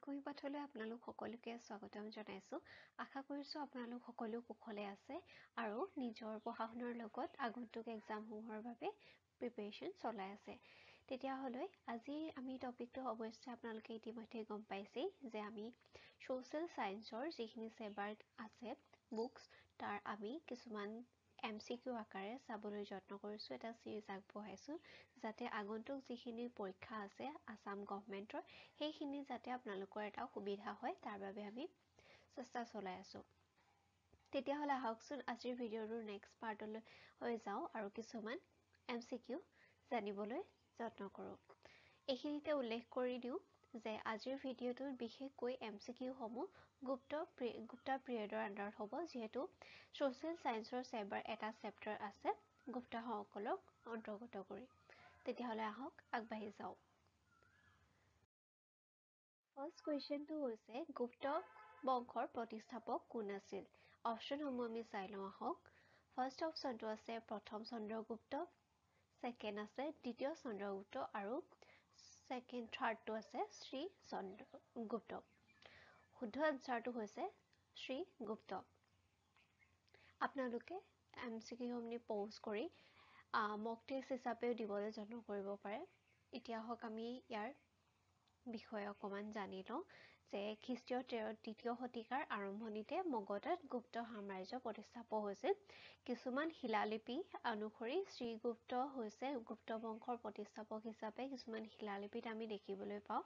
সাময়িক পাঠলৈ আপোনালোক সকলোকে স্বাগতম জনাইছো। আশা কৰিছো আপোনালোক সকলো কুশলে আছে আৰু নিজৰ পঢ়া-শুনাৰ লগত আগন্তুক এক্সামসমূহৰ বাবে প্ৰিপাৰেচন চলাই আছে। তেতিয়াহ'লে আজি আমি টপিকটো অৱশ্যে আপোনালোকে ইতিমধ্যে গম পাইছেই যে আমি সোশ্যাল সায়েন্সৰ যিখিনি চেবাৰ আছে বুকছ তাৰ আমি কিছুমান MCQ আকাৰে চাবলৈ যত্ন কৰিছো। এটা সিৰিজ আগবঢ়াইছো যাতে আগন্তুক যিখিনি পৰীক্ষা আছে আসাম গভৰ্ণমেণ্টৰ সেইখিনি যাতে আপোনালোকৰ এটা সুবিধা হয় তাৰ বাবে আমি চেষ্টা চলাই আছো। তেতিয়াহ'লে আহকচোন আজিৰ ভিডিঅ'টোৰ নেক্সট পাৰ্টলৈ হৈ যাওঁ আৰু কিছুমান MCQ জানিবলৈ যত্ন কৰোঁ। এইখিনিতে উল্লেখ কৰি দিওঁ যে আজিৰ ভিডিঅ'টোত বিশেষকৈ MCQ সমূহ গুপ্তা পিৰিয়ডৰ আণ্ডাৰত হ'ব, যিহেতু সোশ্যাল সায়েন্সৰ চেবাৰ এটা চেপ্টাৰ আছে গুপ্তাসকলক অন্তৰ্গত কৰি। তেতিয়াহ'লে আহক আগবাঢ়ি যাওঁ। ফাৰ্ষ্ট কুৱেশ্যনটো হৈছে গুপ্ত বংশৰ প্ৰতিষ্ঠাপক কোন আছিল? অপশ্যনসমূহ আমি চাই লওঁ আহক। ফাৰ্ষ্ট অপশ্যনটো আছে প্ৰথম চন্দ্ৰগুপ্ত, ছেকেণ্ড আছে দ্বিতীয় চন্দ্ৰগুপ্ত আৰু থাৰ্ডটো আছে শ্ৰী চন্দ্ৰগুপ্ত। শুদ্ধ আনচাৰটো হৈছে শ্ৰীগুপ্ত। আপোনালোকে MCQ সমূহ প'জ কৰি মক টেষ্ট হিচাপেও দিবলৈ যত্ন কৰিব পাৰে। এতিয়া হওক আমি ইয়াৰ বিষয়ে অকমান জানি লওঁ যে খ্ৰীষ্টীয় তৃতীয় শতিকাৰ আৰম্ভণিতে মগধত গুপ্ত সাম্ৰাজ্য প্ৰতিষ্ঠাপক হৈছিল। কিছুমান শিলালিপি অনুসৰি শ্ৰীগুপ্ত হৈছে গুপ্ত বংশৰ প্ৰতিষ্ঠাপক হিচাপে কিছুমান শিলালিপিত আমি দেখিবলৈ পাওঁ।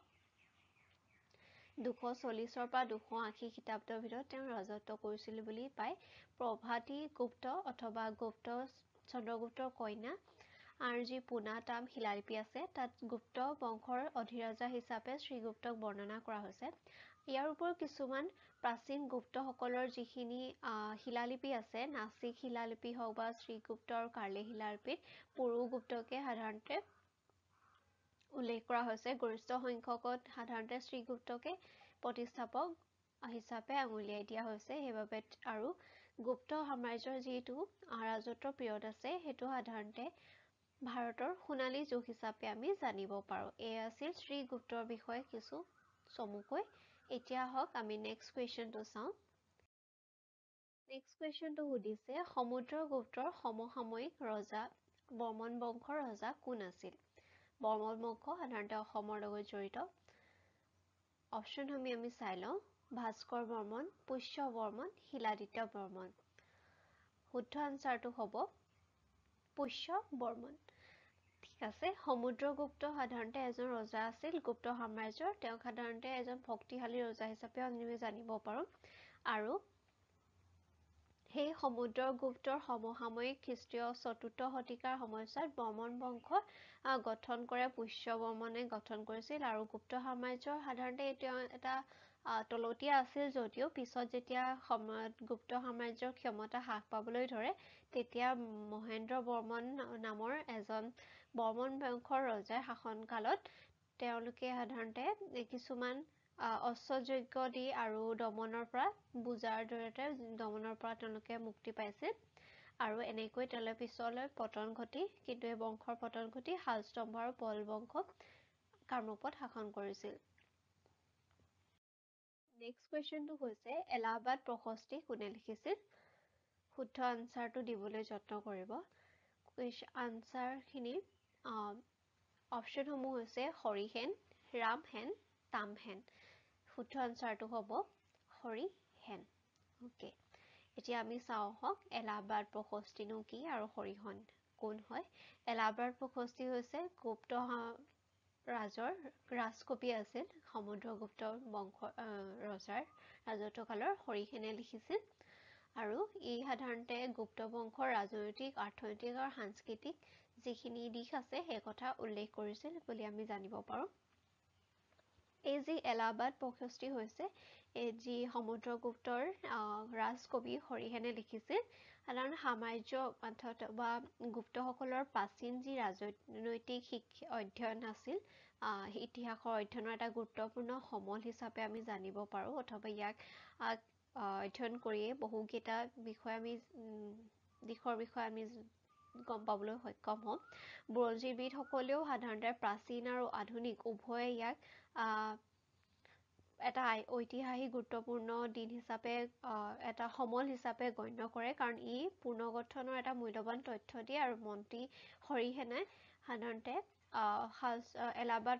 240 পৰা 280 খ্ৰীষ্টাব্দৰ ভিতৰত তেওঁ ৰাজত্ব কৰিছিল বুলি পায়। প্ৰভাতী গুপ্ত অথবা গুপ্ত চন্দ্ৰগুপ্তৰ কন্যা আৰু যি পুনাতাম শিলালিপি আছে তাত গুপ্ত বংশৰ অধিৰাজা হিচাপে শ্ৰীগুপ্তক বৰ্ণনা কৰা হৈছে। ইয়াৰ উপৰিও কিছুমান প্ৰাচীন গুপ্তসকলৰ যিখিনি শিলালিপি আছে, নাচিক শিলালিপি হওক বা শ্ৰীগুপ্ত আৰু কাৰ্লি শিলালিপিত পুৰুগুপ্তকে সাধাৰণতে উল্লেখ কৰা হৈছে। গৰিষ্ঠ সংখ্যকত সাধাৰণতে শ্ৰীগুপ্তকে প্ৰতিষ্ঠাপক হিচাপে আঙুলিয়াই দিয়া হৈছে। সেইবাবে আৰু গুপ্ত সাম্ৰাজ্যৰ যিটো ৰাজত্বৰ পিৰিয়ড আছে সেইটো সাধাৰণতে ভাৰতৰ সোণালী যুগ হিচাপে আমি জানিব পাৰোঁ। এয়া আছিল শ্ৰীগুপ্তৰ বিষয়ে কিছু চমুকৈ। এতিয়া হওক আমি নেক্সট কুৱেশ্যনটো চাওঁ। নেক্সট কুৱেশ্যনটো সুধিছে সমুদ্ৰগুপ্তৰ সমসাময়িক ৰজা বৰ্মন বংশৰ ৰজা কোন আছিল? বৰ্মন বংশ সাধাৰণতে অসমৰ লগত জড়িত। অপশ্যনসমূহ আমি চাই লওঁ। ভাস্কৰ বৰ্মন, পুষ্য বৰ্মন, শিলাদিত্য বৰ্মন। শুদ্ধ আনচাৰটো হ'ব পুষ্য বৰ্মন। ঠিক আছে। সমুদ্ৰগুপ্ত সাধাৰণতে এজন ৰজা আছিল গুপ্ত সাম্ৰাজ্যৰ। তেওঁক সাধাৰণতে এজন শক্তিশালী ৰজা হিচাপে আমি জানিব পাৰোঁ। আৰু সেই সমুদ্ৰগুপ্তৰ সমসাময়িক খ্ৰীষ্টীয় ৪ৰ্থ শতিকাৰ সময়ছোৱাত বৰ্মন বংশ গঠন কৰে পুষ্য বৰ্মনে গঠন কৰিছিল। আৰু গুপ্ত সাম্ৰাজ্যৰ সাধাৰণতে তেওঁ এটা তলতীয়া আছিল যদিও পিছত যেতিয়া সময়ত গুপ্ত সাম্ৰাজ্যৰ ক্ষমতা হ্ৰাস পাবলৈ ধৰে তেতিয়া মহেন্দ্ৰ বৰ্মন নামৰ এজন বৰ্মন বংশৰ ৰজাৰ শাসন কালত তেওঁলোকে সাধাৰণতে কিছুমান অশ্বযজ্ঞ দি আৰু দমনৰ পৰা বুজাৰ জৰিয়তে দমনৰ পৰা তেওঁলোকে মুক্তি পাইছিল। আৰু এনেকৈ তেওঁলোকে পিছলৈ পতন ঘটি কিন্তু এই বংশৰ পতন ঘটি শালস্তম্ভ আৰু পল বংশক কামৰূপত শাসন কৰিছিল। নেক্সট কুৱেশ্যনটো হৈছে এলাহাবাদ প্ৰশস্তি কোনে লিখিছিল? শুদ্ধ আনচাৰটো দিবলৈ যত্ন কৰিব। আনচাৰখিনি অপশ্যনসমূহ হৈছে হৰিসেন, ৰামসেন, তামসেন। শুদ্ধ আনচাৰটো হ'ব হৰিসেন। অ'কে। এতিয়া আমি চাওঁ আহক এলাহাবাদ প্ৰশস্তিনো কি আৰু হৰিসেন কোন হয়। এলাহাবাদ প্ৰশস্তি হৈছে গুপ্ত ৰাজৰ ৰাজকবি আছিল সমুদ্ৰগুপ্ত বংশৰ ৰজাৰ ৰাজত্বকালৰ হৰিসেনে লিখিছিল। আৰু ই সাধাৰণতে গুপ্ত বংশৰ ৰাজনৈতিক, অৰ্থনৈতিক আৰু সাংস্কৃতিক যিখিনি দিশ আছে সেই কথা উল্লেখ কৰিছিল বুলি আমি জানিব পাৰোঁ। এই যি এলাহাবাদ প্ৰশস্তি হৈছে এই যি সমুদ্ৰগুপ্তৰ ৰাজকবি হৰিসেনে লিখিছিল। সাধাৰণ সাম্ৰাজ্য বা গুপ্তসকলৰ প্ৰাচীন যি ৰাজনৈতিক অধ্যয়ন আছিল ইতিহাসৰ অধ্যয়নৰ এটা গুৰুত্বপূৰ্ণ সমল হিচাপে আমি জানিব পাৰোঁ অথবা ইয়াক অধ্যয়ন কৰিয়ে বহুকেইটা দিশৰ বিষয়ে আমি গম পাবলৈ সক্ষম হ'ম। বুৰঞ্জীবিদসকলেও সাধাৰণতে প্ৰাচীন আৰু আধুনিক উভয়ে ইয়াক এটা ঐতিহাসিক গুৰুত্বপূৰ্ণ দিন হিচাপে এটা সমল হিচাপে গণ্য কৰে কাৰণ ই পুনৰ্গঠনৰ এটা মূল্যৱান তথ্য দিয়ে আৰু মন্ত্ৰী হৰিসেনে সাধাৰণতে এলাহাবাদ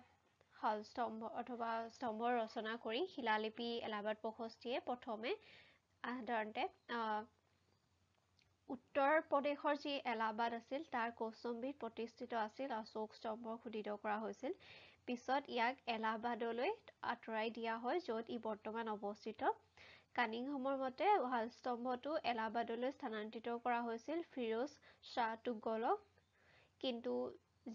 শালস্তম্ভ অথবা স্তম্ভ ৰচনা কৰি শিলালিপি এলাহাবাদ প্ৰশস্তিয়ে প্ৰথমে সাধাৰণতে উত্তৰ প্ৰদেশৰ যি এলাহাবাদ আছিল তাৰ কৌশম্বীত প্ৰতিষ্ঠিত আছিল অশোক স্তম্ভ খোদিত কৰা হৈছিল পিছত ইয়াক এলাহাবাদলৈ আঁতৰাই দিয়া হয় য'ত ই বৰ্তমান অৱস্থিত কানিংহামৰ মতে শালস্তম্ভটো এলাহাবাদলৈ স্থানান্তৰিত কৰা হৈছিল ফিৰোজ শ্বাহ তুগলক কিন্তু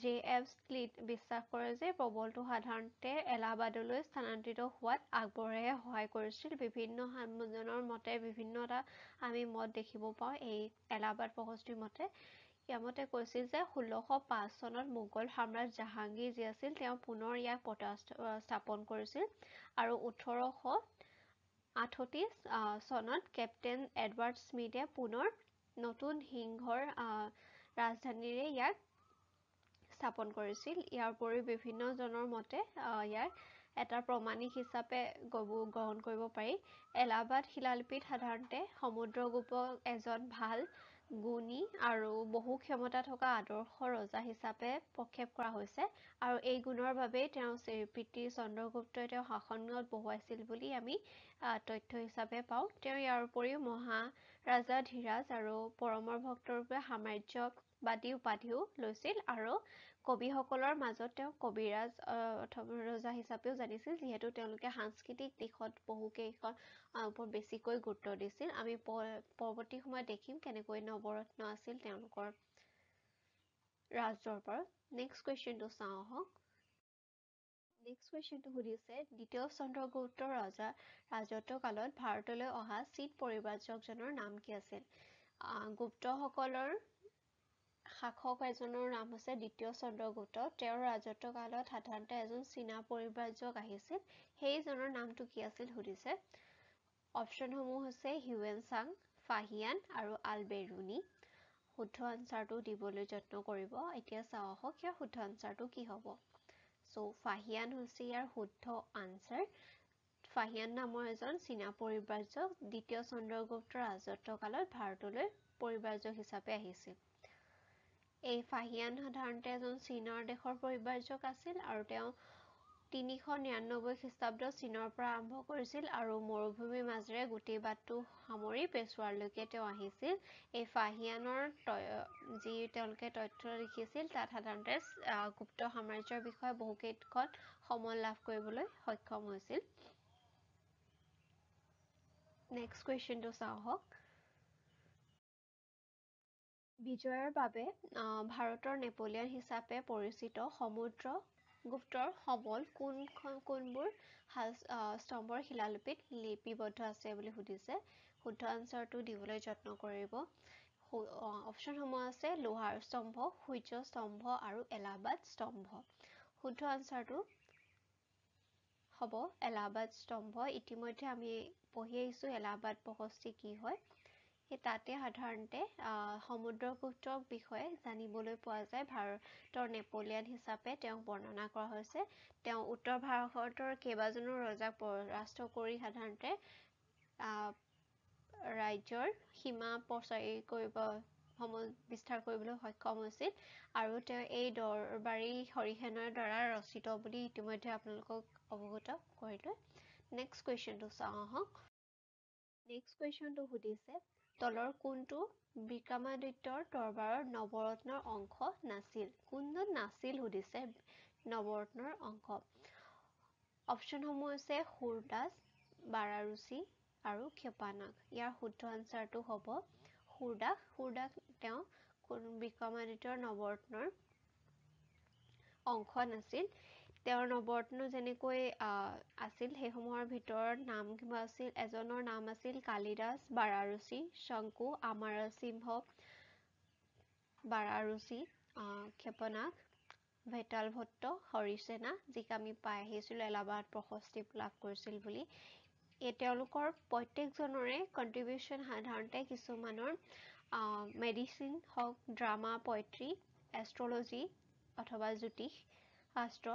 J.F. স্লিট বিশ্বাস কৰে যে প্ৰবলটো সাধাৰণতে এলাহাবাদলৈ স্থানান্তৰিত হোৱাত আকবৰেহে সহায় কৰিছিল বিভিন্ন মানুহজনৰ মতে বিভিন্নটা আমি মত দেখিব পাওঁ এই এলাহাবাদ প্ৰশস্তিৰ মতে ইয়াৰ মতে কৈছিল যে 1605 চনত মোগল সম্ৰাট জাহাংগীৰ যি আছিল তেওঁ পুনৰ ইয়াক স্থাপন কৰিছিল আৰু 1838 চনত কেপ্টেইন এডৱাৰ্ড স্মিথে পুনৰ নতুন সিংহৰ ৰাজধানীৰে ইয়াক স্থাপন কৰিছিল ইয়াৰ উপৰিও বিভিন্ন জনৰ মতে ইয়াৰ এটা প্ৰমাণিক হিচাপে গ্ৰহণ কৰিব পাৰি এলাহাবাদ শিলালিপিত সাধাৰণতে সমুদ্ৰগুপ্তক এজন ভাল গুণী আৰু বহু ক্ষমতা থকা আদৰ্শ ৰজা হিচাপে প্ৰক্ষেপ কৰা হৈছে আৰু এই গুণৰ বাবেই তেওঁ পিতৃ চন্দ্ৰগুপ্তই তেওঁ শাসনত বহুৱাইছিল বুলি আমি তথ্য হিচাপে পাওঁ তেওঁ ইয়াৰ উপৰিও মহাৰাজা ধীৰাজ আৰু পৰমৰ ভক্তৰ ৰূপে সাম্ৰাজ্যবাদী উপাধিও লৈছিল আৰু কবিসকলৰ মাজত তেওঁ কবিৰাজ অথবা ৰজা হিচাপেও জানিছিল যিহেতু তেওঁলোকে সাংস্কৃতিক দিশত বহুকেইখন ওপৰত বেছিকৈ গুৰুত্ব দিছিল আমি পৰৱৰ্তী সময়ত দেখিম কেনেকৈ নৱৰত্ন আছিল তেওঁলোকৰ ৰাজদৰবাৰত নেক্সট কুৱেশ্যনটো চাওঁ আহক নেক্সট কুৱেশ্যনটো সুধিছে দ্বিতীয় চন্দ্ৰগুপ্ত ৰাজত্ব কালত ভাৰতলৈ অহা চীন পৰিব্ৰাজকজনৰ নাম কি আছিল গুপ্তসকলৰ শাসক এজনৰ নাম হৈছে দ্বিতীয় চন্দ্ৰগুপ্ত তেওঁৰ ৰাজত্ব কালত সাধাৰণতে এজন চীনা পৰিব্ৰাজক আহিছিল সেইজনৰ নামটো কি আছিল সুধিছে অপশ্যনসমূহ হৈছে হিউৱেন চাং ফাহিয়ান আৰু আলবেৰুনি শুদ্ধ আনচাৰটো দিবলৈ যত্ন কৰিব এতিয়া চাওঁ আহক ইয়াৰ শুদ্ধ আনচাৰটো কি হ'ব ফাহিয়ান হৈছে ইয়াৰ শুদ্ধ আনচাৰ ফাহিয়ান নামৰ এজন চীনা পৰিব্ৰাজক দ্বিতীয় চন্দ্ৰগুপ্তৰ ৰাজত্ব কালত ভাৰতলৈ পৰিব্ৰাজক হিচাপে আহিছিল এই ফাহিয়ান সাধাৰণতে এজন চীনৰ দেশৰ পৰিব্ৰাজক আছিল আৰু তেওঁ 399 খ্ৰীষ্টাব্দত চীনৰ পৰা আৰম্ভ কৰিছিল আৰু মৰুভূমিৰ মাজেৰে গোটেই বাটটো সামৰি পেছোৱাৰলৈকে তেওঁ আহিছিল এই ফাহিয়ানৰ যি তেওঁলোকে তথ্য লিখিছিল তাত সাধাৰণতে গুপ্ত সাম্ৰাজ্যৰ বিষয়ে বহুকেইখন সমল লাভ কৰিবলৈ সক্ষম হৈছিল নেক্সট কুৱেশ্যনটো চাওঁ আহক বিজয়ৰ বাবে ভাৰতৰ নেপোলিয়ন হিচাপে পৰিচিত সমুদ্ৰগুপ্তৰ সমল কোনবোৰ স্তম্ভৰ শিলালিপিত লিপিবদ্ধ আছে বুলি সুধিছে শুদ্ধ আনচাৰটো দিবলৈ যত্ন কৰিব অপশ্যনসমূহ আছে লোহাৰ স্তম্ভ সূৰ্য স্তম্ভ আৰু এলাহাবাদ স্তম্ভ শুদ্ধ আনচাৰটো হ'ব এলাহাবাদ স্তম্ভ ইতিমধ্যে আমি পঢ়ি আহিছোঁ এলাহাবাদ প্ৰশস্তি কি হয় সেই তাতে সাধাৰণতে সমুদ্ৰগুপ্তৰ বিষয়ে জানিবলৈ পোৱা যায় ভাৰতৰ নেপোলিয়ন হিচাপে তেওঁক বৰ্ণনা কৰা হৈছে তেওঁ উত্তৰ ভাৰতৰ কেইবাজনো ৰজাক পৰাস্ত কৰি সাধাৰণতে ৰাজ্যৰ সীমা প্ৰচাৰী বিস্তাৰ কৰিবলৈ সক্ষম হৈছিল আৰু তেওঁ এই দৰবাৰী হৰিসেনৰ দ্বাৰা ৰচিত বুলি ইতিমধ্যে আপোনালোকক অৱগত কৰিলোঁ নেক্সট কুৱেশ্যনটো চাওঁ আহক নেক্সট কুৱেশ্যনটো সুধিছে তলৰ কোনটো বিক্ৰমাদিত্যৰ দৰবাৰৰ নৱৰত্নৰ অংশ নাছিল কোনটো নাছিল সুধিছে নৱৰত্নৰ অংশ অপশ্যনসমূহ হৈছে সুৰদাস বাৰাৰুচি আৰু ক্ষেপানাগ ইয়াৰ শুদ্ধ আনচাৰটো হ'ব সুৰদাস তেওঁ বিক্ৰমাদিত্যৰ নৱৰত্নৰ অংশ নাছিল তেওঁৰ নৱৰত্ন যেনেকৈ আছিল সেইসমূহৰ ভিতৰত নাম কিবা আছিল এজনৰ নাম আছিল কালিদাস বাৰাৰুচি শংকু আমাৰসিংহ বাৰাৰুচি ক্ষেপনাগ ভেটাল ভট্ট হৰিসেনা যিক আমি পাই আহিছিলোঁ এলাহাবাদ প্ৰশস্তি লাভ কৰিছিল বুলি তেওঁলোকৰ প্ৰত্যেকজনৰে কণ্ট্ৰিবিউশ্যন সাধাৰণতে কিছুমানৰ মেডিচিন হওক ড্ৰামা পয়েট্ৰি এষ্ট্ৰলজি অথবা জ্যোতিষ শাস্ত্ৰ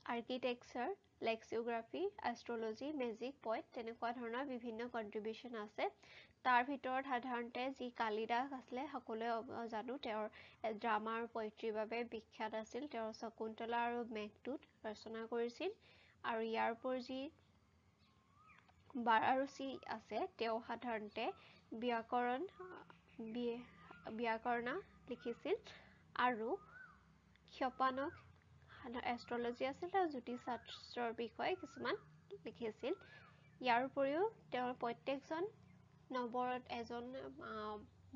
আৰ্কিটেকচাৰ, লেক্সিওগ্ৰাফী, এষ্ট্ৰলজি, মেজিক, পইণ্ট তেনেকুৱা ধৰণৰ বিভিন্ন কণ্ট্ৰিবিউশ্যন আছে। তাৰ ভিতৰত সাধাৰণতে যি কালিদাস আছিলে সকলোৱে জানো তেওঁৰ ড্ৰামা আৰু পয়েট্ৰিৰ বাবে বিখ্যাত আছিল। তেওঁ শকুন্তলা আৰু মেঘদূত ৰচনা কৰিছিল। আৰু ইয়াৰ উপৰি যি বাৰাণসী আছে তেওঁ সাধাৰণতে ব্যাকৰণ লিখিছিল। আৰু ক্ষপানক এষ্ট্ৰলজি আছিল আৰু জ্যোতিষ শাস্ত্ৰৰ বিষয়ে কিছুমান লিখিছিল। ইয়াৰ উপৰিও তেওঁৰ প্ৰত্যেকজন এজন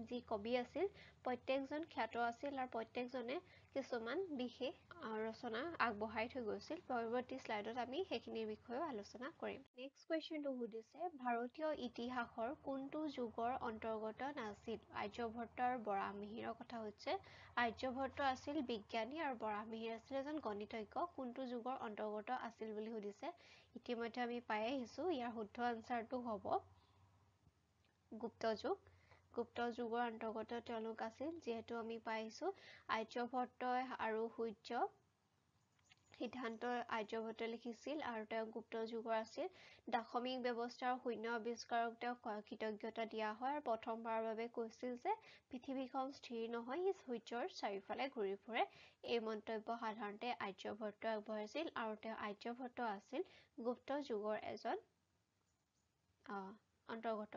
যি কবি আছিল প্ৰত্যেকজন খ্যাত আছিল আৰু প্ৰত্যেকজনে কিছুমান বিশেষ ৰচনা আগবঢ়াই থৈ গৈছিল। পৰৱৰ্তী স্লাইডত আমি সেইখিনিৰ বিষয়েও আলোচনা কৰিম। নেক্সট কুৱেশ্যনটো সুধিছে ভাৰতীয় ইতিহাসৰ কোনটো যুগৰ অন্তৰ্গত নাছিল? আৰ্যভট্ট আৰু বৰাহমিহিৰৰ কথা হৈছে। আৰ্যভট্ট আছিল বিজ্ঞানী আৰু বৰাহমিহিৰ আছিল এজন গণিতজ্ঞ। কোনটো যুগৰ অন্তৰ্গত আছিল বুলি সুধিছে। ইতিমধ্যে আমি পাই আহিছোঁ। ইয়াৰ শুদ্ধ আনচাৰটো হ'ব গুপ্ত যুগ। গুপ্ত যুগৰ অন্তৰ্গত তেওঁলোক আছিল। যিহেতু আমি পাই আহিছোঁ আৰ্যভট্টই আৰু সূৰ্য সিদ্ধান্ত আৰ্যভট্টই লিখিছিল আৰু তেওঁ গুপ্ত যুগৰ আছিল। দাশমিক ব্যৱস্থাৰ শূন্য আৱিষ্কাৰক তেওঁক কৃতজ্ঞতা দিয়া হয় আৰু প্ৰথমবাৰৰ বাবে কৈছিল যে পৃথিৱীখন স্থিৰ নহয়, ই সূৰ্যৰ চাৰিওফালে ঘূৰি ফুৰে। এই মন্তব্য সাধাৰণতে আৰ্যভট্টই আগবঢ়াইছিল আৰু তেওঁ আৰ্যভট্ট আছিল গুপ্ত যুগৰ এজন অন্তৰ্গত।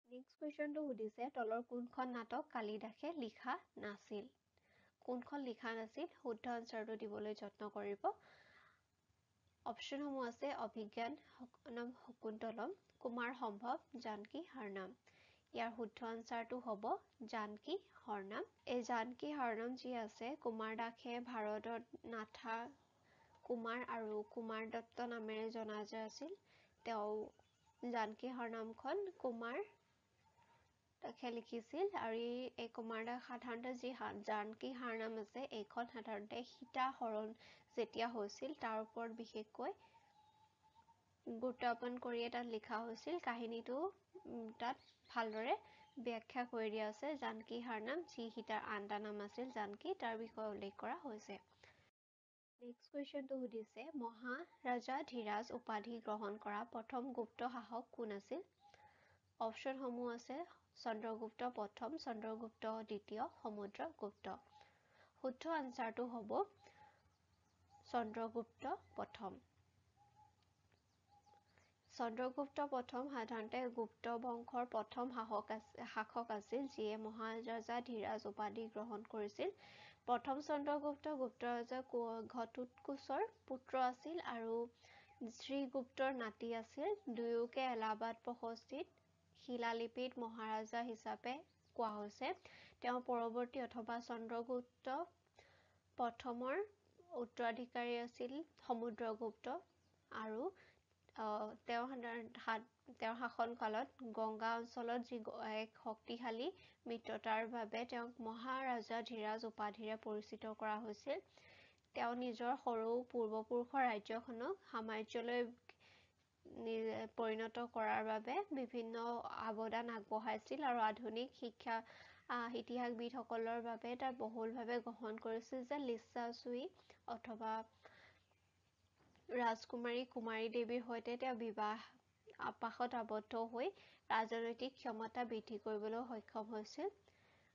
নেক্সট কুৱেশ্যনটো সুধিছে তলৰ কোনখন নাটক কালিদাসে লিখা নাছিল? কোনখন লিখা নাছিল? শুদ্ধ আনচাৰটো দিবলৈ যত্ন কৰিব। অপশ্যনসমূহ আছে অভিজ্ঞান শকুন্তলম, কুমাৰ সম্ভৱ, জানকী হৰনাম। ইয়াৰ শুদ্ধ আনচাৰটো হ'ব জানকী হৰনাম। এই জানকী হৰনাম যি আছে কুমাৰ দাসে ভাৰতত নাথা কুমাৰ আৰু কুমাৰ দত্ত নামেৰে জনাজাত আছিল। তেওঁ জানকী হৰনামখন কুমাৰ দাসে লিখিছিল আৰু এই কুমাৰ দাস সাধাৰণতে যি জানকী হৰনাম আছে এইখন সাধাৰণতে সীতা হৰণ যেতিয়া হৈছিল তাৰ ওপৰত বিশেষকৈ গুৰুত্ব কৰিয়ে তাত লিখা হৈছিল। কাহিনীটো তাত ভালদৰে ব্যাখ্যা কৰি দিয়া আছে। জানকী হৰনাম যি সীতাৰ আন এটা নাম আছিল জানকী তাৰ বিষয়ে উল্লেখ কৰা হৈছে। নেক্সট কুৱেশ্যনটো সুধিছে মহাৰাজা ধীৰাজ উপাধি গ্ৰহণ কৰা প্ৰথম গুপ্ত শাসক কোন আছিল? অপশ্যনসমূহ আছে চন্দ্ৰগুপ্ত প্ৰথম, চন্দ্ৰগুপ্ত দ্বিতীয়, সমুদ্ৰগুপ্ত। শুদ্ধ আনচাৰটো হ'ব চন্দ্ৰগুপ্ত প্ৰথম। চন্দ্ৰগুপ্ত প্ৰথম সাধাৰণতে গুপ্ত বংশৰ প্ৰথম শাসক আছিল যিয়ে মহাৰাজা ধীৰাজ উপাধি গ্ৰহণ কৰিছিল। প্ৰথম চন্দ্ৰগুপ্ত গুপ্তৰাজা ঘটোৎকোচৰ পুত্ৰ আছিল আৰু শ্ৰীগুপ্তৰ নাতি আছিল। দুয়োকে এলাহাবাদ প্ৰশস্তিত শিলালিপিত মহাৰাজা হিচাপে কোৱা হৈছে। তেওঁ পৰৱৰ্তী অথবা চন্দ্ৰগুপ্ত প্ৰথমৰ উত্তৰাধিকাৰী আছিল সমুদ্ৰগুপ্ত আৰু তেওঁৰ শাসন কালত গংগা অঞ্চলত যি এক শক্তিশালী মিত্ৰতাৰ বাবে তেওঁক মহাৰাজা ধীৰাজ উপাধিৰে পৰিচিত কৰা হৈছিল। তেওঁ নিজৰ সৰু পূৰ্বপুৰুষৰ ৰাজ্যখনক সাম্ৰাজ্যলৈ পৰিণত কৰাৰ বাবে বিভিন্ন অৱদান আগবঢ়াইছিল আৰু আধুনিক ইতিহাসবিদসকলৰ বাবে তাক বহুলভাৱে গ্ৰহণ কৰিছিল যে লিচ্ছাছুই অথবা ৰাজকুমাৰী কুমাৰী দেৱীৰ সৈতে তেওঁ পাশত আবদ্ধ হৈ ৰাজনৈতিক ক্ষমতা বৃদ্ধি কৰিবলৈ সক্ষম হৈছিল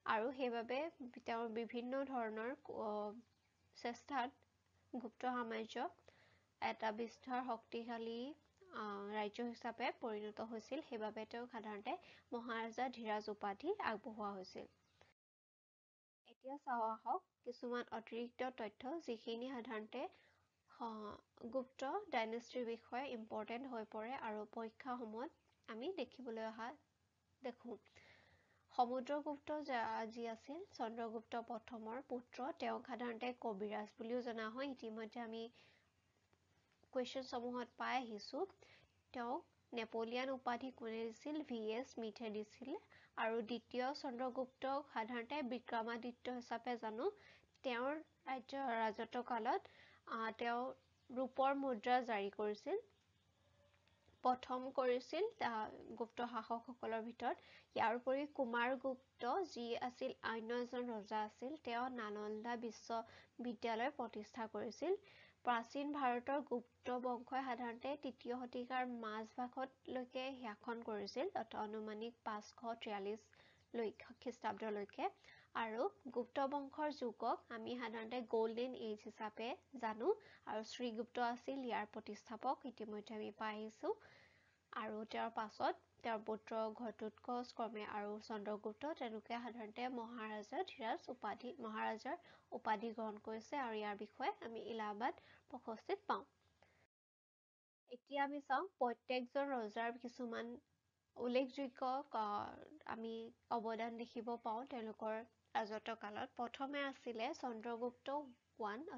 আৰু সেইবাবে তেওঁৰ বিভিন্ন ধৰণৰ চেষ্টাত গুপ্ত সাম্ৰাজ্য এটা বিস্তাৰ শক্তিশালী ৰাজ্য হিচাপে পৰিণত হৈছিল। সেইবাবে তেওঁক সাধাৰণতে মহাৰাজা ধীৰাজ উপাধি আগবঢ়োৱা হৈছিল। এতিয়া চাওঁ আহক কিছুমান অতিৰিক্ত তথ্য যিখিনি সাধাৰণতে গুপ্ত ডাইনেষ্টিৰ বিষয়ে ইম্পৰ্টেণ্ট হৈ পৰে আৰু পৰীক্ষাসমূহত আমি দেখিবলৈ দেখোঁ। সমুদ্ৰগুপ্ত যি আছিল চন্দ্ৰগুপ্ত প্ৰথমৰ পুত্ৰ তেওঁক সাধাৰণতে কবিৰাজ বুলিও জনা হয়। ইতিমধ্যে আমি কুৱেশ্যনসমূহত পাই আহিছোঁ। তেওঁক নেপোলিয়ান উপাধি কোনে দিছিল? V.S. স্মিথে দিছিল। আৰু দ্বিতীয় চন্দ্ৰগুপ্তক সাধাৰণতে বিক্ৰমাদিত্য হিচাপে জানো। তেওঁৰ ৰাজত্ব কালত তেওঁ ৰূপৰ মুদ্ৰা জাৰি কৰিছিল। প্ৰথম কৰিছিল গুপ্ত শাসকসকলৰ ভিতৰত। ইয়াৰ উপৰি কুমাৰগুপ্ত যি আছিল অন্য এজন ৰজা আছিল। তেওঁ নালন্দা বিশ্ববিদ্যালয় প্ৰতিষ্ঠা কৰিছিল। প্ৰাচীন ভাৰতৰ গুপ্ত বংশই সাধাৰণতে তৃতীয় শতিকাৰ মাজভাগলৈকে শাসন কৰিছিল, অনুমানিক 543 খ্ৰীষ্টাব্দলৈকে। আৰু গুপ্ত বংশৰ যুগক আমি সাধাৰণতে গল্ডেন এজ হিচাপে জানো, আৰু শ্ৰীগুপ্ত আছিল ইয়াৰ প্ৰতিষ্ঠাপক, ইতিমধ্যে আমি পাই আহিছোঁ। আৰু তেওঁৰ পাছত তেওঁৰ পুত্ৰ ঘটোৎকচ ক্ৰমে আৰু চন্দ্ৰগুপ্ত তেওঁলোকে সাধাৰণতে মহাৰাজাৰ উপাধি গ্ৰহণ কৰিছে, আৰু ইয়াৰ বিষয়ে আমি ইলাহাবাদ প্ৰশস্তিত পাওঁ। এতিয়া আমি চাওঁ প্ৰত্যেকজন ৰজাৰ কিছুমান উল্লেখযোগ্য আমি অৱদান দেখিব পাওঁ তেওঁলোকৰ ৰাজত্ব কালত। প্ৰথমে আছিলে চন্দ্ৰগুপ্ত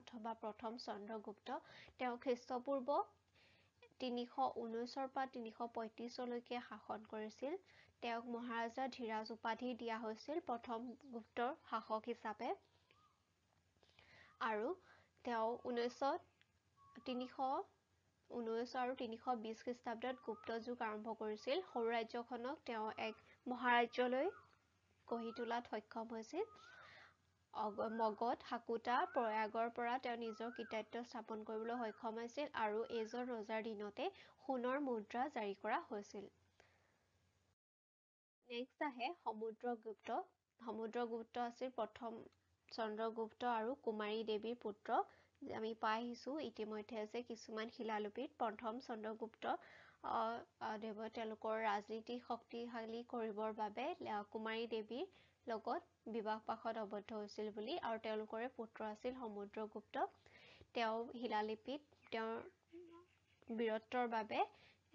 অথবা প্ৰথম চন্দ্ৰগুপ্ত। তেওঁ খ্ৰীষ্টপূৰ্ব 319 পৰা 335 শাসন কৰিছিল। তেওঁক মহাৰাজা ধীৰাজ উপাধি দিয়া হৈছিল প্ৰথম গুপ্তৰ শাসক হিচাপে। আৰু তেওঁ 319 আৰু 320 খ্ৰীষ্টাব্দত গুপ্ত যুগ আৰম্ভ কৰিছিল। সৰু ৰাজ্যখনক তেওঁ এক মহাৰাজ্যলৈ গঢ়ি তোলাত সক্ষম হৈছিল। মগধ, সাকুতা, প্ৰয়াগৰ পৰা তেওঁ নিজৰ কৃতিত্ব স্থাপন কৰিবলৈ সক্ষম হৈছিল, আৰু এইজন ৰজাৰ দিনতে সোণৰ মুদ্ৰা জাৰি কৰা হৈছিল। নেক্সট আহে সমুদ্ৰগুপ্ত। সমুদ্ৰগুপ্ত আছিল প্ৰথম চন্দ্ৰগুপ্ত আৰু কুমাৰী দেৱীৰ পুত্ৰ। আমি পাই আহিছোঁ ইতিমধ্যে যে কিছুমান শিলালিপিত প্ৰথম চন্দ্ৰগুপ্ত দেৱে তেওঁলোকৰ ৰাজনীতি শক্তিশালী কৰিবৰ বাবে কুমাৰী দেৱীৰ লগত বিবাহ পাশত আবদ্ধ হৈছিল বুলি, আৰু তেওঁলোকৰে পুত্ৰ আছিল সমুদ্ৰগুপ্ত। তেওঁ শিলালিপিত তেওঁৰ বীৰত্বৰ বাবে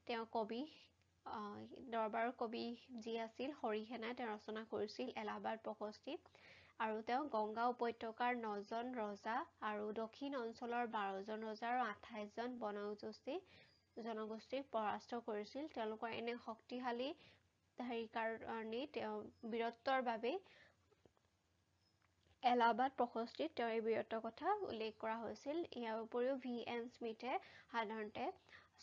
তেওঁ কবি দৰবাৰৰ কবি যি আছিল হৰিসেনাই তেওঁ ৰচনা কৰিছিল এলাহাবাদ প্ৰশস্তি। আৰু তেওঁ গংগা উপত্যকাৰ 9 জন ৰজা আৰু দক্ষিণ অঞ্চলৰ 12 জন ৰজা আৰু 28 জন জনগোষ্ঠীক পৰাস্ত কৰিছিল। তেওঁলোকৰ এনে শক্তিশালী কাৰণে তেওঁ বীৰত্বৰ বাবে এলাহাবাদ প্ৰশস্তিত তেওঁৰ এই বীৰত্বৰ কথা উল্লেখ কৰা হৈছিল। ইয়াৰ উপৰিও V.N. স্মিথে সাধাৰণতে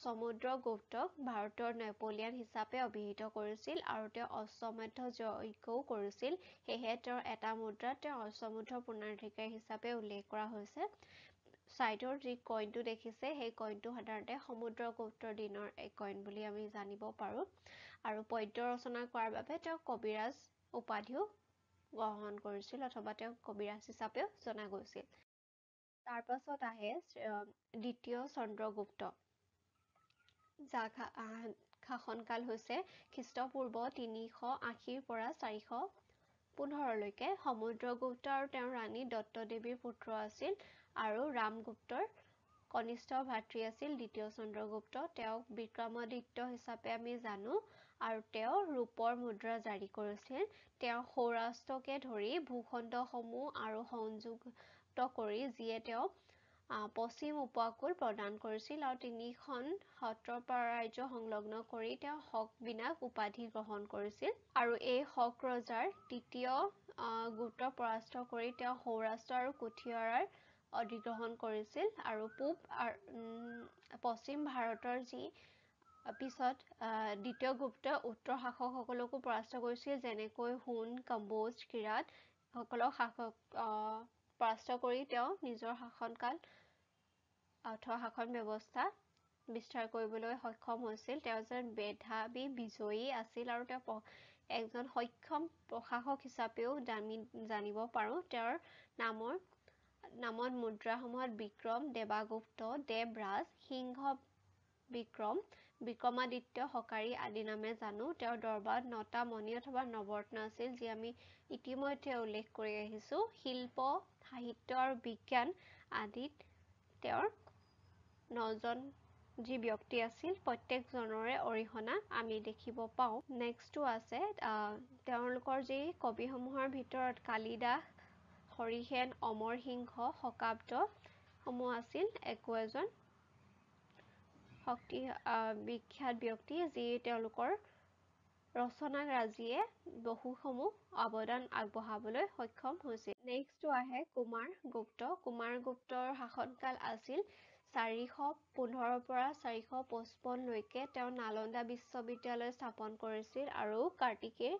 সমুদ্ৰগুপ্তক ভাৰতৰ নেপোলিয়ন হিচাপে অভিহিত কৰিছিল, আৰু তেওঁ অশ্বমেধ যজ্ঞও কৰিছিল। সেয়েহে তেওঁৰ এটা মুদ্ৰাত তেওঁ অশ্বমেধৰ পুনৰাধিকাৰী হিচাপে উল্লেখ কৰা হৈছে। ছাইডৰ যি কইনটো দেখিছে সেই কইনটো সাধাৰণতে সমুদ্ৰগুপ্তৰ দিনৰ এক কইন বুলি আমি জানিব পাৰোঁ। আৰু পদ্য ৰচনা কৰাৰ বাবে তেওঁ কবিৰাজ উপাধিও গ্ৰহণ কৰিছিল, অথবা তেওঁ কবিৰাজ হিচাপেও জনা গৈছিল। তাৰ পাছত আহে দ্বিতীয় চন্দ্ৰগুপ্ত, যাৰ শাসনকাল হৈছে খ্ৰীষ্টপূৰ্ব 380 পৰা 415লৈকে। সমুদ্ৰগুপ্ত আৰু তেওঁৰ ৰাণী দত্তদেৱীৰ পুত্ৰ আছিল, আৰু ৰামগুপ্তৰ কনিষ্ঠ ভাতৃ আছিল দ্বিতীয় চন্দ্ৰগুপ্ত। তেওঁক বিক্ৰমাদিত্য হিচাপে আমি জানো, আৰু তেওঁ ৰূপৰ মুদ্ৰা জাৰি কৰিছিল। তেওঁ সৌৰাষ্ট্ৰকে ধৰি ভূখণ্ডসমূহ আৰু সংযুক্ত কৰি যিয়ে তেওঁ পশ্চিম উপকূল প্ৰদান কৰিছিল, আৰু 3খন সত্ৰপাৰা ৰাজ্য সংলগ্ন কৰি তেওঁ শক বিনাশ উপাধি গ্ৰহণ কৰিছিল। আৰু এই শক ৰজাৰ তৃতীয় গুপ্তক পৰাস্ত কৰি তেওঁ সৌৰাষ্ট্ৰ আৰু কুথিয়াৰৰ অধিগ্ৰহণ কৰিছিল। আৰু পশ্চিম ভাৰতৰ যি পিছত দ্বিতীয় গুপ্তই উত্তৰ শাসকসকলকো পৰাস্ত কৰিছিল, যেনেকৈ হুন, কম্বোজ, কিৰাত সকলক পৰাস্ত কৰি তেওঁ নিজৰ শাসনকাল অথবা শাসন ব্যৱস্থা বিস্তাৰ কৰিবলৈ সক্ষম হৈছিল। তেওঁ এজন মেধাৱী বিজয়ী আছিল, আৰু তেওঁ এজন সক্ষম প্ৰশাসক হিচাপেও আমি জানিব পাৰোঁ। তেওঁৰ নামত মুদ্ৰাসমূহত বিক্ৰম, দেৱাগুপ্ত, দেৱৰাজ, সিংহ বিক্ৰম, বিক্ৰমাদিত্য, হকাৰী আদি নামে জানো। তেওঁৰ দৰবাৰত 9টা মণি অথবা নৱৰত্ন আছিল, যি আমি ইতিমধ্যে উল্লেখ কৰি আহিছোঁ। শিল্প, সাহিত্য আৰু বিজ্ঞান আদিত তেওঁৰ 9জন যি ব্যক্তি আছিল প্ৰত্যেকজনৰে অৰিহণা আমি দেখিব পাওঁ। নেক্সটটো আছে তেওঁলোকৰ যি কবিসমূহৰ ভিতৰত কালিদাস, হৰিসেন, অমৰ সিংহ, শকাব্দ সমূহ আছিল একো এজন বিখ্যাত ব্যক্তি, যি তেওঁলোকৰ ৰচনাৰাজিয়ে বহুসমূহ অৱদান আগবঢ়াবলৈ সক্ষম হৈছিল। নেক্সটটো আহে কুমাৰগুপ্ত। কুমাৰগুপ্তৰ শাসনকাল আছিল 415 পৰা 455লৈকে। তেওঁ নালন্দা বিশ্ববিদ্যালয় স্থাপন কৰিছিল, আৰু কাৰ্তিকেয়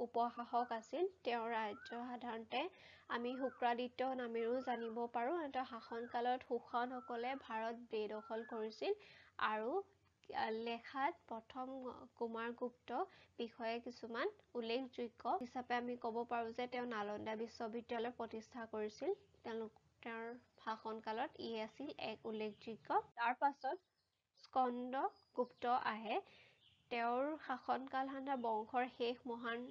উপশাসক আছিল। তেওঁৰ ৰাজ্য সাধাৰণতে আমি শুক্ৰাদিত্য নামেৰেও জানিব পাৰোঁ। তেওঁ শাসনকালত কুষাণসকলে ভাৰত বেদখল কৰিছিল আৰু লেখাত প্ৰথম কুমাৰগুপ্ত বিষয়ে কিছুমান উল্লেখযোগ্য হিচাপে আমি ক'ব পাৰোঁ যে তেওঁ নালন্দা বিশ্ববিদ্যালয় প্ৰতিষ্ঠা কৰিছিল। তেওঁৰ শাসনকালত ই আছিল এক উল্লেখযোগ্য। তাৰ পাছত স্কন্দগুপ্ত আহে। তেওঁৰ শাসনকাল বংশৰ শেষ মহান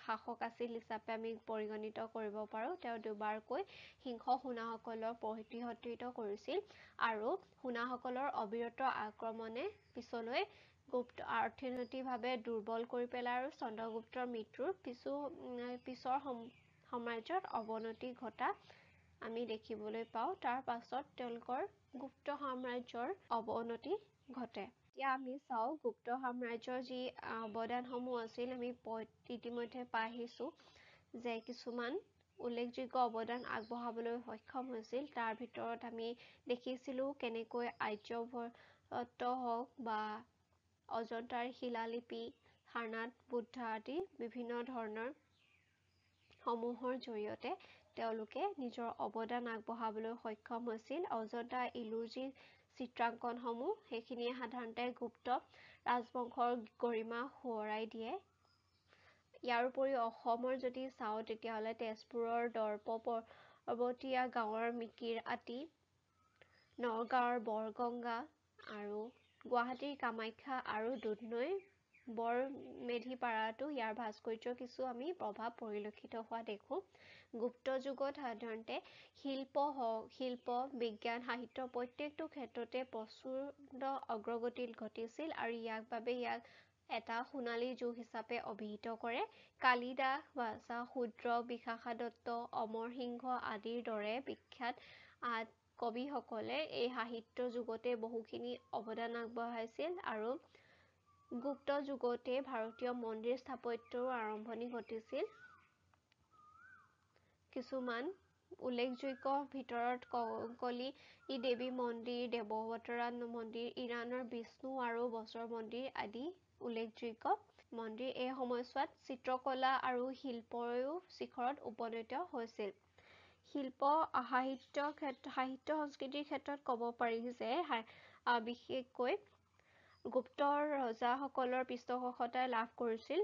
শাসক আছিল হিচাপে আমি পৰিগণিত কৰিব পাৰোঁ। তেওঁ দুবাৰকৈ সিংহ সোণাসকলক প্ৰতিহত কৰিছিল আৰু সোণাসকলৰ অবিৰত আক্ৰমণে পিছলৈ অৰ্থনৈতিকভাৱে দুৰ্বল কৰি পেলাই আৰু চন্দ্ৰগুপ্তৰ মৃত্যুৰ পিছৰ সাম্ৰাজ্যত অৱনতি ঘটা আমি দেখিবলৈ পাওঁ। তাৰ পাছত তেওঁলোকৰ গুপ্ত সাম্ৰাজ্যৰ অৱনতি ঘটে। এতিয়া আমি চাওঁ গুপ্ত সাম্ৰাজ্যৰ যি অৱদানসমূহ আছিল আমি ইতিমধ্যে পাই আহিছোঁ যে কিছুমান উল্লেখযোগ্য অৱদান আগবঢ়াবলৈ সক্ষম হৈছিল। তাৰ ভিতৰত আমি দেখিছিলোঁ কেনেকৈ আৰ্যভট্ট হওক বা অজন্তাৰ শিলালিপি, সাৰনাথ বুদ্ধ আদি বিভিন্ন ধৰণৰ সমূহৰ জৰিয়তে তেওঁলোকে নিজৰ অৱদান আগবঢ়াবলৈ সক্ষম হৈছিল। অজন্তা ইলুৰ চিত্ৰাংকনসমূহ সেইখিনিয়ে সাধাৰণতে গুপ্ত ৰাজবংশৰ গৰিমা সোঁৱৰাই দিয়ে। ইয়াৰ উপৰিও অসমৰ যদি চাওঁ তেতিয়াহ'লে তেজপুৰৰ দৰ্প পৰ্বতীয়া গাঁৱৰ মিকিৰ আটি, নগাঁৱৰ বৰগংগা আৰু গুৱাহাটীৰ কামাখ্যা আৰু দুধনৈৰ বৰমেধি পাৰাতো ইয়াৰ ভাস্কৰ্যৰ কিছু আমি প্ৰভাৱ পৰিলক্ষিত হোৱা দেখোঁ। গুপ্ত যুগত সাধাৰণতে শিল্প, বিজ্ঞান, সাহিত্য প্ৰত্যেকটো ক্ষেত্ৰতে প্ৰচণ্ড অগ্ৰগতি ঘটিছিল আৰু ইয়াক এটা সোণালী যুগ হিচাপে অভিহিত কৰে। কালিদাস, ভাষাশূদ্ৰ, বিশাখাদত্ত, অমৰ সিংহ আদিৰ দৰে বিখ্যাত কবিসকলে এই সাহিত্য যুগতে বহুখিনি অৱদান আগবঢ়াইছিল আৰু গুপ্ত যুগতে ভাৰতীয় মন্দিৰ স্থাপত্যৰো আৰম্ভণি ঘটিছিল। কিছুমান উল্লেখযোগ্য ভিতৰত কংকলী দেৱী মন্দিৰ, দেৱৱতৰা মন্দিৰ, ইৰাণৰ বিষ্ণু আৰু বস্ত্ৰ মন্দিৰ আদি উল্লেখযোগ্য মন্দিৰ। এই সময়ছোৱাত চিত্ৰকলা আৰু শিল্পও শিখৰত উপনীত হৈছিল। শিল্প সাহিত্য সংস্কৃতিৰ ক্ষেত্ৰত ক'ব পাৰি যে বিশেষকৈ গুপ্ত ৰজাসকলৰ পৃষ্ঠপোষকতা লাভ কৰিছিল।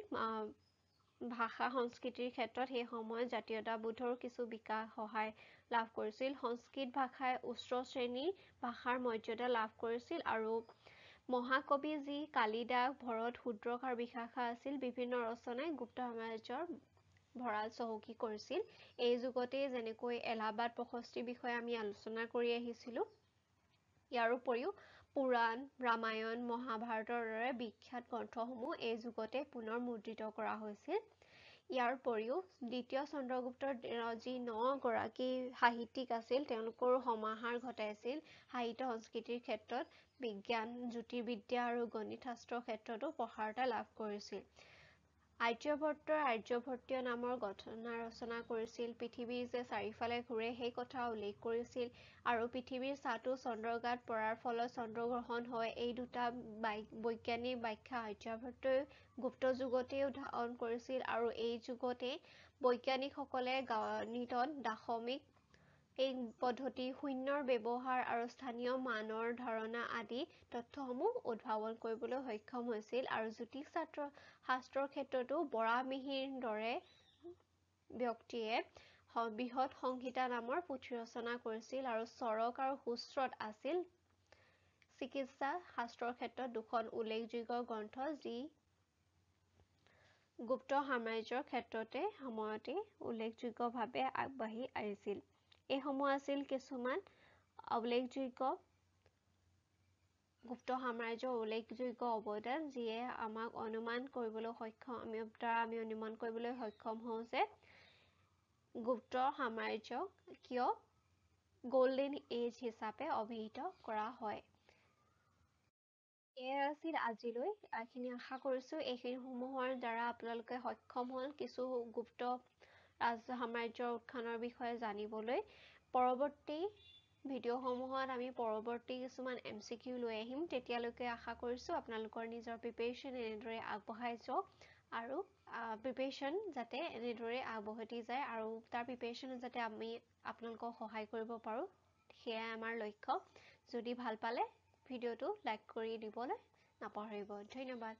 ভাষা সংস্কৃতিৰ ক্ষেত্ৰত সেই সময়ত জাতীয়তাবোধৰো কিছু বিকাশ সহায় লাভ কৰিছিল। সংস্কৃত ভাষাই উচ্চ শ্ৰেণীৰ ভাষাৰ মৰ্যাদা লাভ কৰিছিল আৰু মহাকবি যি কালিদাস, ভৰত, শূদ্ৰক আৰু বিশাখা আছিল বিভিন্ন ৰচনাই গুপ্ত সাম্ৰাজ্যৰ ভঁৰাল চহকী কৰিছিল। এই যুগতে যেনেকৈ এলাহাবাদ প্ৰশস্তিৰ বিষয়ে আমি আলোচনা কৰি আহিছিলোঁ। ইয়াৰ উপৰিও পুৰাণ, ৰামায়ণ, মহাভাৰতৰ দৰে বিখ্যাত গ্ৰন্থসমূহ এই যুগতে পুনৰ মুদ্ৰিত কৰা হৈছিল। ইয়াৰ উপৰিও দ্বিতীয় চন্দ্ৰগুপ্তৰ যি ৯ গৰাকী সাহিত্যিক আছিল তেওঁলোকৰো সমাহাৰ ঘটাইছিল। সাহিত্য সংস্কৃতিৰ ক্ষেত্ৰত বিজ্ঞান, জ্যোতিৰ্বিদ্যা আৰু গণিত শাস্ত্ৰৰ ক্ষেত্ৰতো প্ৰসাৰতা লাভ কৰিছিল। আৰ্যভট্টই আৰ্যভট্টীয় নামৰ ঘটনা ৰচনা কৰিছিল। পৃথিৱী যে চাৰিওফালে ঘূৰে সেই কথা উল্লেখ কৰিছিল আৰু পৃথিৱীৰ ছাঁটো চন্দ্ৰগাত পৰাৰ ফলত চন্দ্ৰগ্ৰহণ হয়। এই দুটা বৈজ্ঞানিক ব্যাখ্যা আৰ্যভট্টই গুপ্ত যুগতেই উদ্ভাৱন কৰিছিল আৰু এই যুগতে বৈজ্ঞানিকসকলে গণিতত দাশমিক পদ্ধতি, শূন্যৰ ব্যৱহাৰ আৰু স্থানীয় মানৰ ধাৰণা আদি তথ্যসমূহ উদ্ভাৱন কৰিবলৈ সক্ষম হৈছিল আৰু জ্যোতিষ শাস্ত্ৰৰ ক্ষেত্ৰতো বৰাহমিহিৰ দৰে ব্যক্তিয়ে বৃহৎ সংহিতা নামৰ পুথি ৰচনা কৰিছিল আৰু চৰক আৰু সুশ্ৰুত আছিল চিকিৎসা শাস্ত্ৰৰ ক্ষেত্ৰত দুখন উল্লেখযোগ্য গ্ৰন্থ যি গুপ্ত সাম্ৰাজ্যৰ ক্ষেত্ৰতে সময়তে উল্লেখযোগ্যভাৱে আগবাঢ়ি আহিছিল। এইসমূহ আছিল কিছুমান উল্লেখযোগ্য গুপ্ত সাম্ৰাজ্যৰ উল্লেখযোগ্য অৱদান যিয়ে আমাক অনুমান কৰিবলৈ সক্ষম হওঁ যে গুপ্ত সাম্ৰাজ্যক কিয় গোল্ডেন এজ হিচাপে অভিহিত কৰা হয়। এয়া আছিল আজিলৈ। এইখিনি আশা কৰিছোঁ এইসমূহৰ দ্বাৰা আপোনালোকে সক্ষম হ'ল কিছু গুপ্ত সাম্ৰাজ্যৰ উত্থানৰ বিষয়ে জানিবলৈ। পৰৱৰ্তী ভিডিঅ'সমূহত আমি পৰৱৰ্তী কিছুমান MCQ লৈ আহিম। তেতিয়ালৈকে আশা কৰিছোঁ আপোনালোকৰ নিজৰ প্ৰিপেৰেশ্যন এনেদৰে আগবঢ়াই যাওক আৰু প্ৰিপেৰেশ্যন যাতে এনেদৰে আগবাঢ়ি যায় আৰু তাৰ প্ৰিপেৰেশ্যন যাতে আমি আপোনালোকক সহায় কৰিব পাৰোঁ সেয়াই আমাৰ লক্ষ্য। যদি ভাল পালে ভিডিঅ'টো লাইক কৰি দিবলৈ নাপাহৰিব। ধন্যবাদ।